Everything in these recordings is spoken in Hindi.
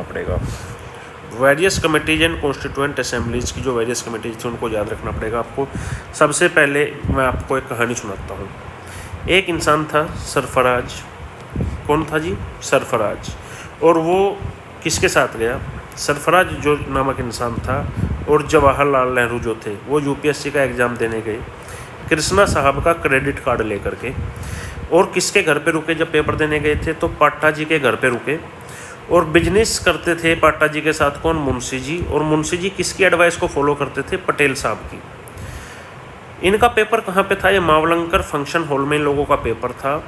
पड़ेगा। Various committees and constituent assemblies की जो वेरियस कमेटीज थी उनको याद रखना पड़ेगा आपको। सबसे पहले मैं आपको एक कहानी सुनाता हूँ। एक इंसान था सरफराज। कौन था जी? सरफराज। और वो किसके साथ गया? सरफराज जो नामक इंसान था और जवाहरलाल नेहरू जो थे वो यूपीएससी का एग्ज़ाम देने गए कृष्णा साहब का क्रेडिट कार्ड लेकर के। और किसके घर पे रुके जब पेपर देने गए थे? तो पाठा जी के घर पे रुके। और बिजनेस करते थे पाठा जी के साथ कौन? मुंशी जी। और मुंशी जी किसकी एडवाइस को फॉलो करते थे? पटेल साहब की। इनका पेपर कहाँ पे था? ये मावलंकर फंक्शन हॉल में इन लोगों का पेपर था।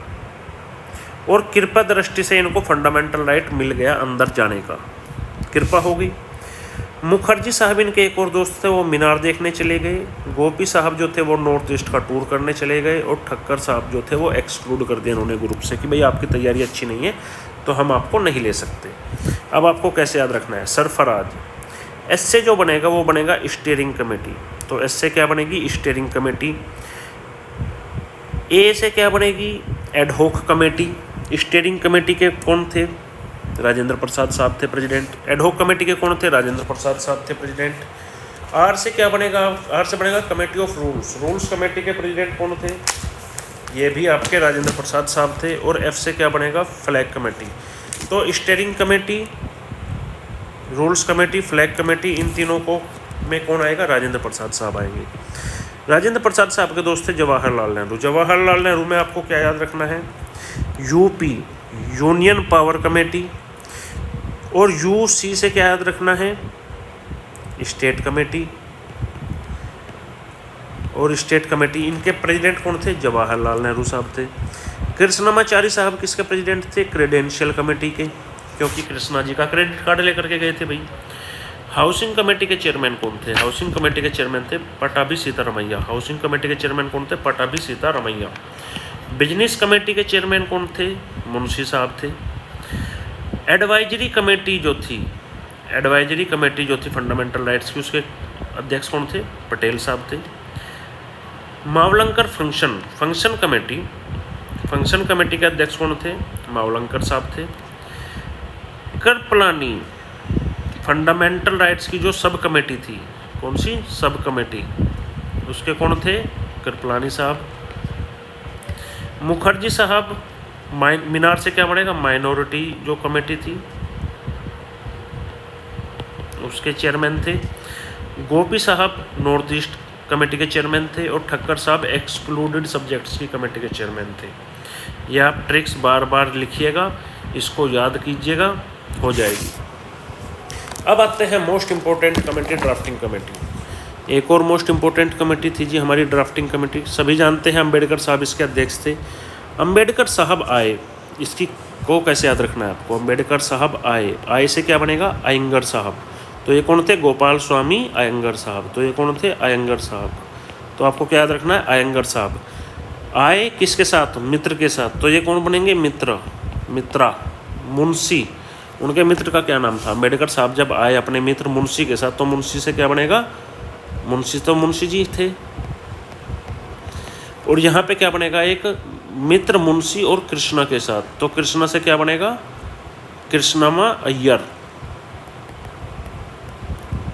और कृपा दृष्टि से इनको फंडामेंटल राइट मिल गया अंदर जाने का, कृपा हो गई। मुखर्जी साहब इनके एक और दोस्त थे, वो मीनार देखने चले गए। गोपी साहब जो थे वो नॉर्थ ईस्ट का टूर करने चले गए। और ठक्कर साहब जो थे वो एक्सक्लूड कर दिया उन्होंने ग्रुप से कि भाई आपकी तैयारी अच्छी नहीं है तो हम आपको नहीं ले सकते। अब आपको कैसे याद रखना है? सरफराज। एस से जो बनेगा वो बनेगा स्टीयरिंग कमेटी। तो एस से क्या बनेगी? Steering committee. ए से क्या बनेगी? एडहोक कमेटी। स्टीयरिंग कमेटी के कौन थे? राजेंद्र प्रसाद साहब थे प्रेसिडेंट। एडहोक कमेटी के कौन थे? राजेंद्र प्रसाद साहब थे प्रेसिडेंट। आर से क्या बनेगा? आर से बनेगा committee of rules. Rules committee के प्रेसिडेंट कौन थे? ये भी आपके राजेंद्र प्रसाद साहब थे। और एफ से क्या बनेगा? Flag committee. तो steering committee, rules committee, flag committee, इन तीनों को में कौन आएगा? राजेंद्र प्रसाद साहब आएंगे। राजेंद्र प्रसाद साहब के दोस्त थे जवाहरलाल नेहरू। जवाहरलाल नेहरू में आपको क्या याद रखना है? UP union power committee. और यूसी से क्या याद रखना है? State committee. और स्टेट कमेटी इनके प्रेसिडेंट कौन थे? जवाहरलाल नेहरू साहब थे। कृष्णमाचारी साहब किसके प्रेसिडेंट थे? क्रेडेंशियल कमेटी के, क्योंकि कृष्णा जी का क्रेडिट कार्ड लेकर के गए थे भाई। हाउसिंग कमेटी के चेयरमैन कौन थे? हाउसिंग कमेटी के चेयरमैन थे पटाभी सीतारमैया। हाउसिंग कमेटी के चेयरमैन कौन थे? पटाभी सीतारमैया। बिजनेस कमेटी के चेयरमैन कौन थे? मुंशी साहब थे। एडवाइजरी कमेटी जो थी फंडामेंटल राइट्स की, उसके अध्यक्ष कौन थे? पटेल साहब थे। मावलंकर फंक्शन कमेटी के अध्यक्ष कौन थे? मावलंकर साहब थे। कृपलानी फंडामेंटल राइट्स की जो सब कमेटी थी, कौन सी सब कमेटी, उसके कौन थे? कृपलानी साहब। मुखर्जी साहब मीनार से क्या बनेगा? माइनॉरिटी जो कमेटी थी उसके चेयरमैन थे। गोपी साहब नॉर्थ ईस्ट कमेटी के चेयरमैन थे। और ठक्कर साहब एक्सक्लूडेड सब्जेक्ट्स की कमेटी के चेयरमैन थे। यह आप ट्रिक्स बार बार लिखिएगा, इसको याद कीजिएगा, हो जाएगी। अब आते हैं most important committee, drafting committee. एक और मोस्ट इम्पोर्टेंट कमेटी थी जी हमारी ड्राफ्टिंग कमेटी। सभी जानते हैं अम्बेडकर साहब इसके अध्यक्ष थे। अम्बेडकर साहब आए, इसकी को कैसे याद रखना है आपको? अम्बेडकर साहब आए से क्या बनेगा? अयंगर साहब। तो ये कौन थे? गोपाल स्वामी अयंगर साहब। तो ये कौन थे? अयंगर साहब। तो आपको क्या याद रखना है? अयंगर साहब आए किसके साथ? मित्र के साथ। तो ये कौन बनेंगे? मित्रा। मुंशी, उनके मित्र का क्या नाम था? अम्बेडकर साहब जब आए अपने मित्र मुंशी के साथ, तो मुंशी से क्या बनेगा? मुंशी तो मुंशी जी थे। और यहाँ पे क्या बनेगा? एक मित्र मुंशी और कृष्णा के साथ, तो कृष्णा से क्या बनेगा? कृष्णमा अय्यर।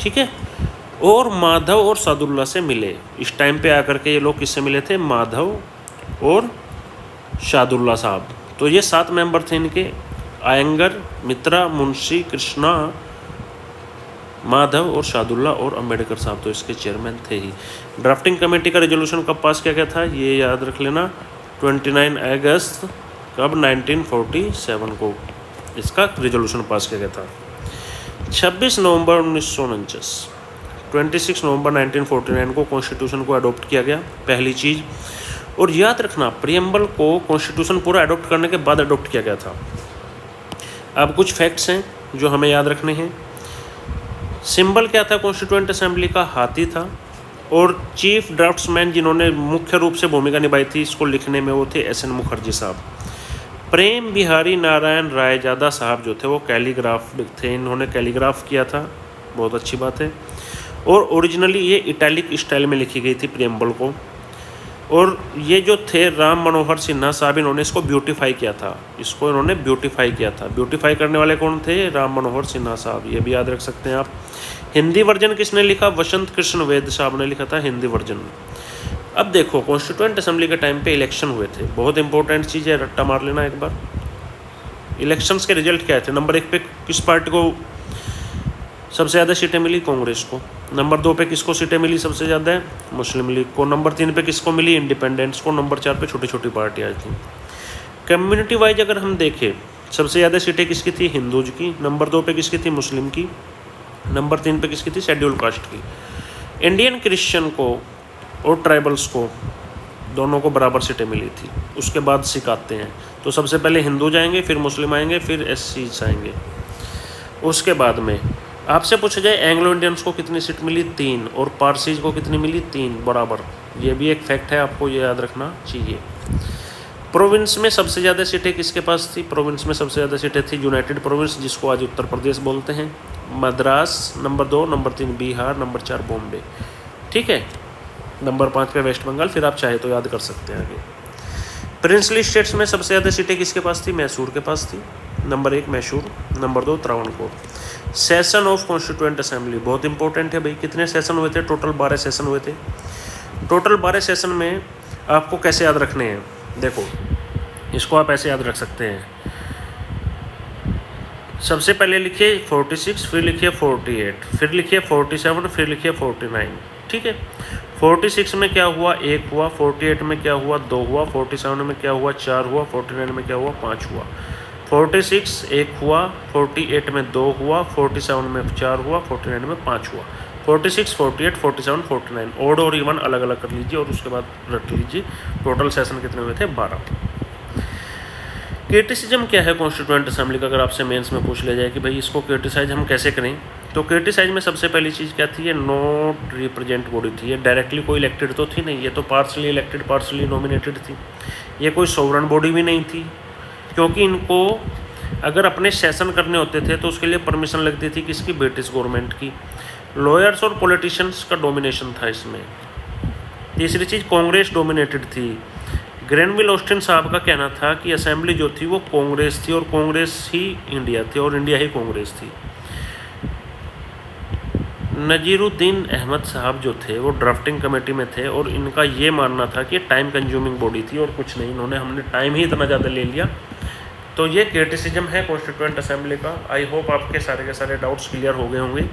ठीक है। और माधव और सादुल्ला से मिले। इस टाइम पे आकर के ये लोग किससे मिले थे? माधव और शादुल्ला साहब। तो ये 7 मेंबर थे इनके, अयंगर, मित्रा, मुंशी, कृष्णा, माधव और शादुल्ला और अम्बेडकर साहब तो इसके चेयरमैन थे ही। ड्राफ्टिंग कमेटी का रेजोल्यूशन कब पास किया गया था? ये याद रख लेना, 29 अगस्त कब? 1947 को इसका रेजोल्यूशन पास किया गया था। 26 नवंबर 1949, 26 नवंबर 1949 को कॉन्स्टिट्यूशन को अडॉप्ट किया गया, पहली चीज़। और याद रखना प्रीएम्बल को कॉन्स्टिट्यूशन पूरा अडॉप्ट करने के बाद अडॉप्ट किया गया था। अब कुछ फैक्ट्स हैं जो हमें याद रखने हैं। सिंबल क्या था कॉन्स्टिट्यूएंट असेंबली का? हाथी था। और चीफ ड्राफ्ट्समैन जिन्होंने मुख्य रूप से भूमिका निभाई थी इसको लिखने में, वो थे एस.एन. मुखर्जी साहब। प्रेम बिहारी नारायण रायजादा साहब जो थे वो कैलीग्राफ थे, इन्होंने कैलीग्राफ किया था, बहुत अच्छी बात है। और ओरिजिनली ये इटैलिक स्टाइल में लिखी गई थी प्रीएम्बल को। और ये जो थे राम मनोहर सिन्हा साहब, इन्होंने इसको ब्यूटीफाई किया था, इसको इन्होंने ब्यूटीफाई किया था। ब्यूटीफाई करने वाले कौन थे? राम मनोहर सिन्हा साहब, ये भी याद रख सकते हैं आप। हिंदी वर्जन किसने लिखा? वसंत कृष्ण वेद साहब ने लिखा था हिंदी वर्जन। अब देखो, कॉन्स्टिट्यूएंट असेंबली के टाइम पे इलेक्शन हुए थे, बहुत इंपॉर्टेंट चीज़ है, रट्टा मार लेना एक बार। इलेक्शंस के रिजल्ट क्या थे? नंबर 1 पे किस पार्टी को सबसे ज़्यादा सीटें मिली? कांग्रेस को। नंबर 2 पे किसको सीटें मिली सबसे ज़्यादा? मुस्लिम लीग को। नंबर 3 पे किसको मिली? इंडिपेंडेंट्स को। नंबर 4 पे छोटी छोटी पार्टियाँ थी। कम्युनिटी वाइज अगर हम देखें, सबसे ज़्यादा सीटें किसकी थी? हिंदूज की। नंबर 2 पे किसकी थी? मुस्लिम की। नंबर 3 पे किसकी थी? शेड्यूल कास्ट की। इंडियन क्रिश्चियन को और ट्राइबल्स को दोनों को बराबर सीटें मिली थी। उसके बाद सिख आते हैं, तो सबसे पहले हिंदू जाएंगे, फिर मुस्लिम आएंगे, फिर एससीज आएंगे। उसके बाद में आपसे पूछा जाए एंग्लो इंडियंस को कितनी सीट मिली? 3। और पारसीज को कितनी मिली? 3 बराबर। ये भी एक फैक्ट है, आपको ये याद रखना चाहिए। प्रोविंस में सबसे ज़्यादा सीटें किसके पास थी? प्रोविंस में सबसे ज़्यादा सीटें थी यूनाइटेड प्रोविंस, जिसको आज उत्तर प्रदेश बोलते हैं, Madras. Number 2, number 3 Bihar, number 4 Bombay. ठीक है। नंबर 5 पे वेस्ट बंगाल, फिर आप चाहे तो याद कर सकते हैं आगे। प्रिंसली स्टेट्स में सबसे ज़्यादा सीटें किसके पास थी? मैसूर के पास थी। Number 1 Mysore, number 2 Travancore. Session of constituent assembly बहुत इंपॉर्टेंट है भाई। कितने सेशन हुए थे? टोटल 12 सेशन हुए थे। टोटल 12 सेशन में आपको कैसे याद रखने हैं? देखो, इसको आप ऐसे याद रख सकते हैं। सबसे पहले लिखिए 46, फिर लिखिए 48, फिर लिखिए 47, फिर लिखिए 49। ठीक है। 46 में क्या हुआ? 1 हुआ। 48 में क्या हुआ? 2 हुआ। 47 में क्या हुआ? 4 हुआ। 49 में क्या हुआ? 5 हुआ। 46 1 हुआ, 48 में 2 हुआ, 47 में 4 हुआ, 49 में 5 हुआ। 46, 48, 47, 49 ओड और इवन अलग अलग कर लीजिए और उसके बाद रट लीजिए। टोटल सेशन कितने हुए थे? 12। क्रिटिसिज्म क्या है कॉन्स्टिट्यूएंट असेंबली का? अगर आपसे मेंस में पूछ लिया जाए कि भाई इसको क्रिटिसाइज हम कैसे करें, तो क्रिटिसाइज में सबसे पहली चीज़ क्या थी? ये नॉट रिप्रेजेंट बॉडी थी। ये डायरेक्टली कोई इलेक्टेड तो थी नहीं, ये तो पार्शली इलेक्टेड, पार्शली नॉमिनेटेड थी। ये कोई सोवरेन बॉडी भी नहीं थी, क्योंकि इनको अगर अपने सेशन करने होते थे तो उसके लिए परमिशन लगती थी किसकी? ब्रिटिश गवर्नमेंट की। लॉयर्स और पॉलिटिशियंस का डोमिनेशन था इसमें। तीसरी चीज़, कांग्रेस डोमिनेटेड थी। ग्रेनविल ऑस्टिन साहब का कहना था कि असेंबली जो थी वो कांग्रेस थी और कांग्रेस ही इंडिया थी और इंडिया ही कांग्रेस थी। नजीरुद्दीन अहमद साहब जो थे वो ड्राफ्टिंग कमेटी में थे और इनका ये मानना था कि टाइम कंज्यूमिंग बॉडी थी और कुछ नहीं। इन्होंने हमने टाइम ही इतना ज़्यादा ले लिया। तो ये क्रिटिसिज्म है कॉन्स्टिट्यूएंट असेंबली का। आई होप आपके सारे के सारे डाउट्स क्लियर हो गए होंगे।